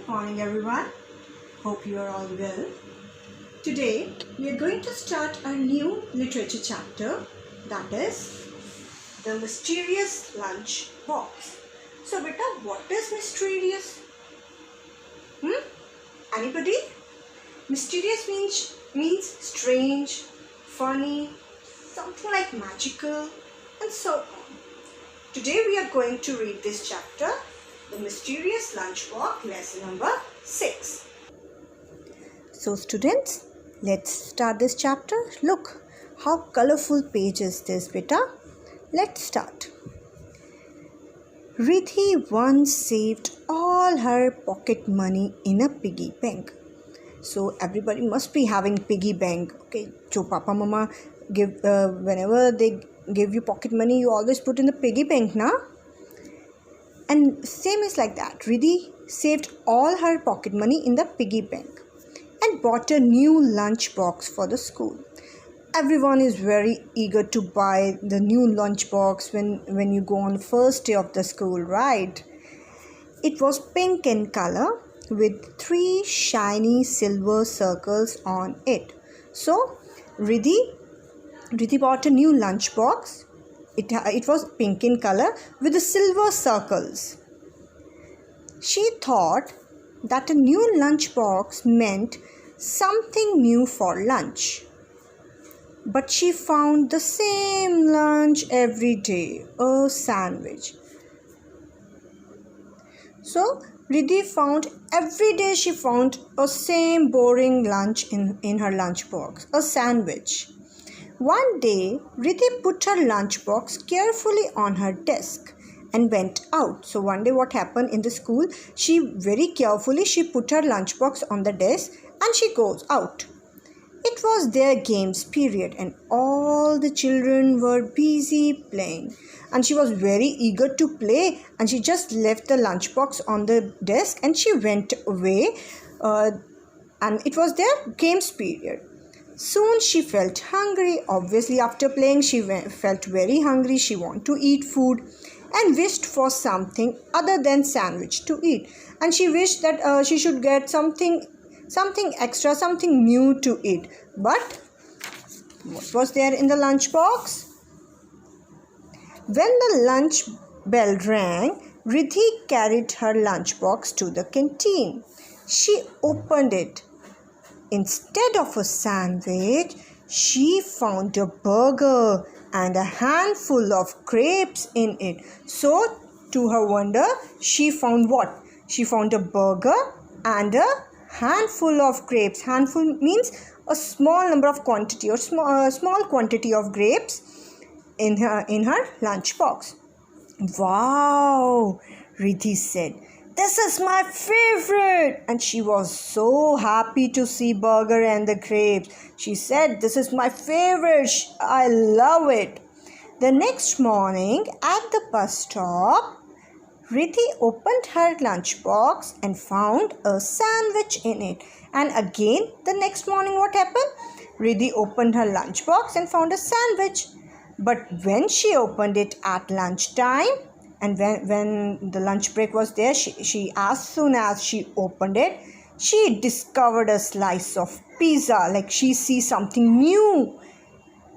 Good morning everyone. Hope you are all well. Today we are going to start a new literature chapter, that is The Mysterious Lunch Box. So beta, what is mysterious? Anybody? Mysterious means strange, funny, something like magical, and so on. Today we are going to read this chapter, The Mysterious Lunchbox, lesson number 6. So students, let's start this chapter. Look how colorful page is this, beta. Let's start. Riddhi once saved all her pocket money in a piggy bank. So everybody must be having piggy bank. Okay, so papa mama give whenever they give you pocket money, you always put in the piggy bank, na? And same is like that. Riddhi saved all her pocket money in the piggy bank and bought a new lunch box for the school. Everyone is very eager to buy the new lunch box when you go on the first day of the school, right? It was pink in color with 3 shiny silver circles on it. So Riddhi bought a new lunch box. It was pink in color with the silver circles. She thought that a new lunch box meant something new for lunch. But she found the same lunch every day, a sandwich. So Riddhi found every day she found a same boring lunch in her lunch box, a sandwich. One day, Riddhi put her lunchbox carefully on her desk and went out. So one day what happened in the school, she very carefully put her lunchbox on the desk and she goes out. It was their games period and all the children were busy playing. And she was very eager to play and she just left the lunchbox on the desk and she went away. And it was their games period. Soon she felt hungry. Obviously, after playing, she felt very hungry. She wanted to eat food and wished for something other than sandwich to eat. And she wished that she should get something extra, something new to eat. But what was there in the lunch box? When the lunch bell rang, Riddhi carried her lunch box to the canteen. She opened it. Instead of a sandwich, she found a burger and a handful of crepes in it. So, to her wonder, she found what? She found a burger and a handful of crepes. Handful means a small number of quantity or small quantity of grapes in her lunch box. Wow, Riddhi said. This is my favorite. And she was so happy to see burger and the crepes. She said, this is my favorite. I love it. The next morning at the bus stop, Riddhi opened her lunchbox and found a sandwich in it. And again, the next morning what happened? Riddhi opened her lunchbox and found a sandwich. But when she opened it at lunchtime, and when the lunch break was there, she as soon as she opened it, she discovered a slice of pizza. Like she sees something new.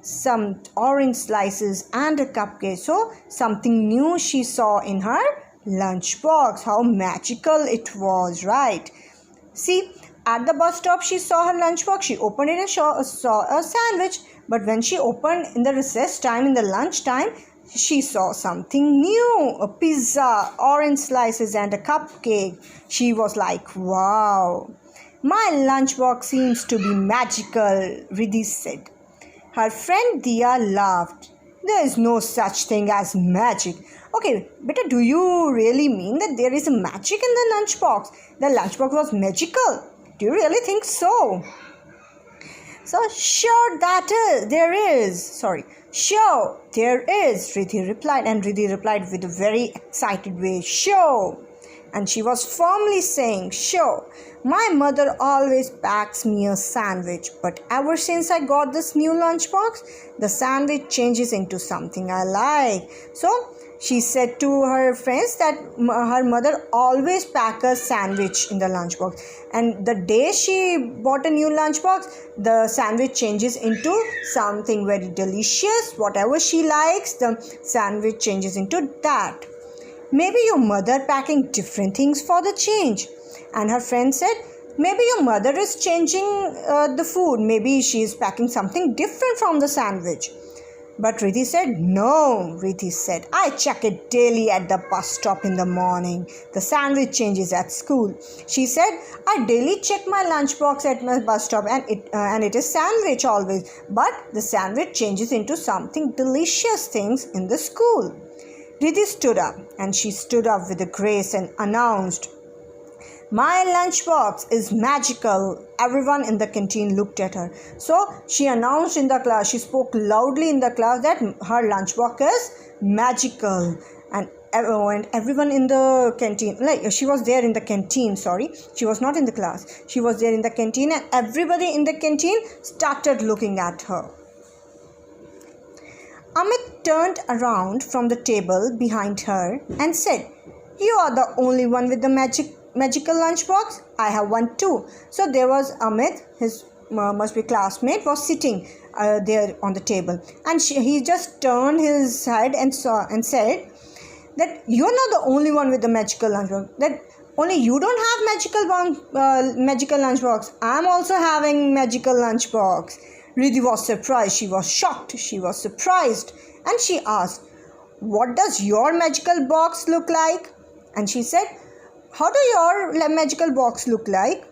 Some orange slices and a cupcake. So something new she saw in her lunch box. How magical it was, right? See, at the bus stop she saw her lunch box. She opened it and saw a sandwich. But when she opened in the recess time, in the lunch time, she saw something new, a pizza, orange slices and a cupcake. She was like, wow, my lunchbox seems to be magical, Riddhi said. Her friend Dia laughed. There is no such thing as magic. Okay, beta, do you really mean that there is a magic in the lunchbox? The lunchbox was magical. Do you really think so? So, sure there is, Riddhi replied. And Riddhi replied with a very excited way, sure. And she was firmly saying, sure, my mother always packs me a sandwich. But ever since I got this new lunchbox, the sandwich changes into something I like. So, She said to her friends that her mother always pack a sandwich in the lunchbox, and the day she bought a new lunchbox, the sandwich changes into something very delicious. Whatever she likes, the sandwich changes into that. Maybe your mother packing different things for the change. And her friend said, maybe your mother is changing the food. Maybe she is packing something different from the sandwich. But Riddhi said, no, Riddhi said, I check it daily at the bus stop in the morning. The sandwich changes at school. She said, I daily check my lunchbox at my bus stop and it is sandwich always. But the sandwich changes into something delicious things in the school. Riddhi stood up, and she stood up with a grace and announced, my lunchbox is magical. Everyone in the canteen looked at her. So she announced in the class, she spoke loudly in the class that her lunchbox is magical. And everyone in the canteen, like she was there in the canteen, she was not in the class. She was there in the canteen, and everybody in the canteen started looking at her. Amit turned around from the table behind her and said, you are the only one with the magical lunchbox. I have one too. So there was Amit, his must be classmate, was sitting there on the table, and he just turned his head and said that you are not the only one with the magical lunchbox. That only you don't have magical lunchbox. I am also having magical lunchbox. Riddhi was surprised. She was shocked. She was surprised, and she asked, what does your magical box look like? And she said, how do your magical box look like?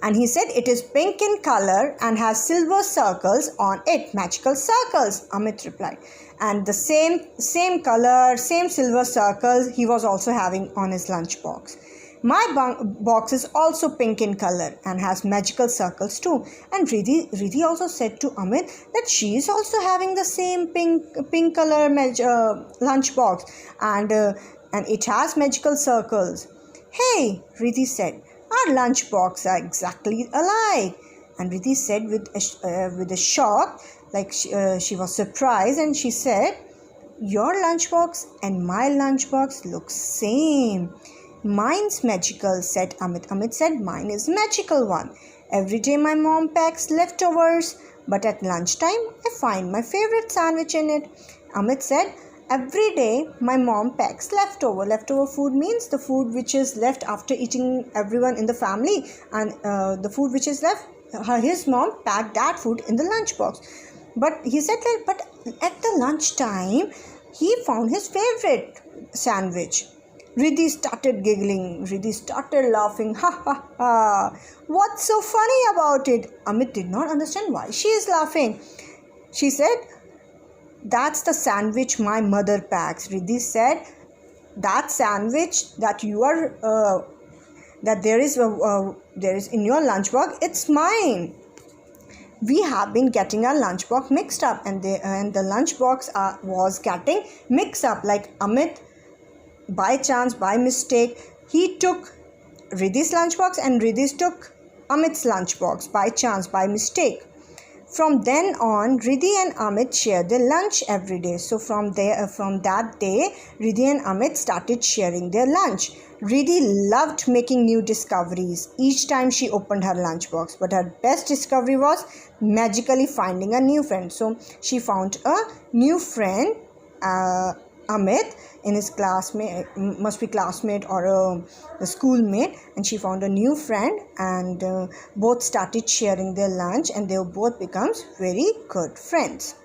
And he said, it is pink in color and has silver circles on it. Magical circles, Amit replied. And the same color, same silver circles he was also having on his lunchbox. My box is also pink in color and has magical circles too. And Riddhi also said to Amit that she is also having the same pink color lunchbox, and it has magical circles. Hey, Riddhi said, our lunchbox are exactly alike. And Riddhi said with a shock, like she was surprised, and she said, your lunchbox and my lunchbox look same. Mine's magical, said Amit. Amit said, mine is magical one. Every day my mom packs leftovers, but at lunchtime I find my favorite sandwich in it. Amit said, every day my mom packs leftover. Leftover food means the food which is left after eating everyone in the family, and the food which is left, his mom packed that food in the lunchbox. But he said that, but at the lunchtime he found his favorite sandwich. Riddhi started giggling. Riddhi started laughing. Ha ha ha. What's so funny about it? Amit did not understand why she is laughing. She said, that's the sandwich my mother packs. Riddhi said, that sandwich that you are, that there is in your lunchbox, it's mine. We have been getting our lunchbox mixed up, and the lunchbox was getting mixed up. Like Amit, by chance, by mistake, he took Riddhi's lunchbox, and Riddhi took Amit's lunchbox by chance, by mistake. From then on, Riddhi and Amit shared their lunch every day. So from that day, Riddhi and Amit started sharing their lunch. Riddhi loved making new discoveries each time she opened her lunchbox, but her best discovery was magically finding a new friend. So she found a new friend, Amit, in his classmate, must be classmate or a schoolmate, and she found a new friend, and both started sharing their lunch, and they both becomes very good friends.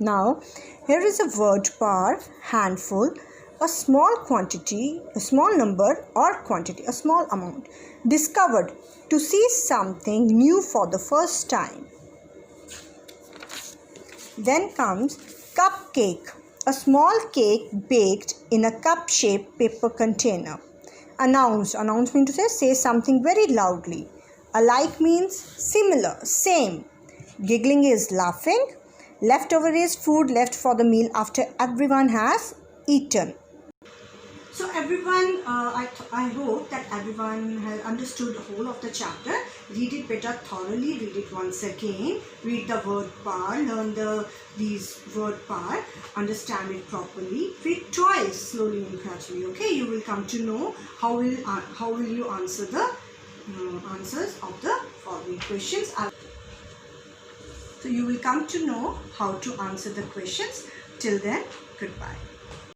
Now here is a word par, handful, a small quantity, a small number, or quantity, a small amount. Discovered, to see something new for the first time. Then comes cupcake, a small cake baked in a cup-shaped paper container. Announced means to say something very loudly. Alike means similar, same. Giggling is laughing. Leftover is food left for the meal after everyone has eaten. So everyone, I hope that everyone has understood the whole of the chapter. Read it better thoroughly, read it once again, read the word par, learn these word par, understand it properly, read twice slowly and gradually. Okay, you will come to know how will you answer the answers of the following questions. So you will come to know how to answer the questions. Till then, goodbye.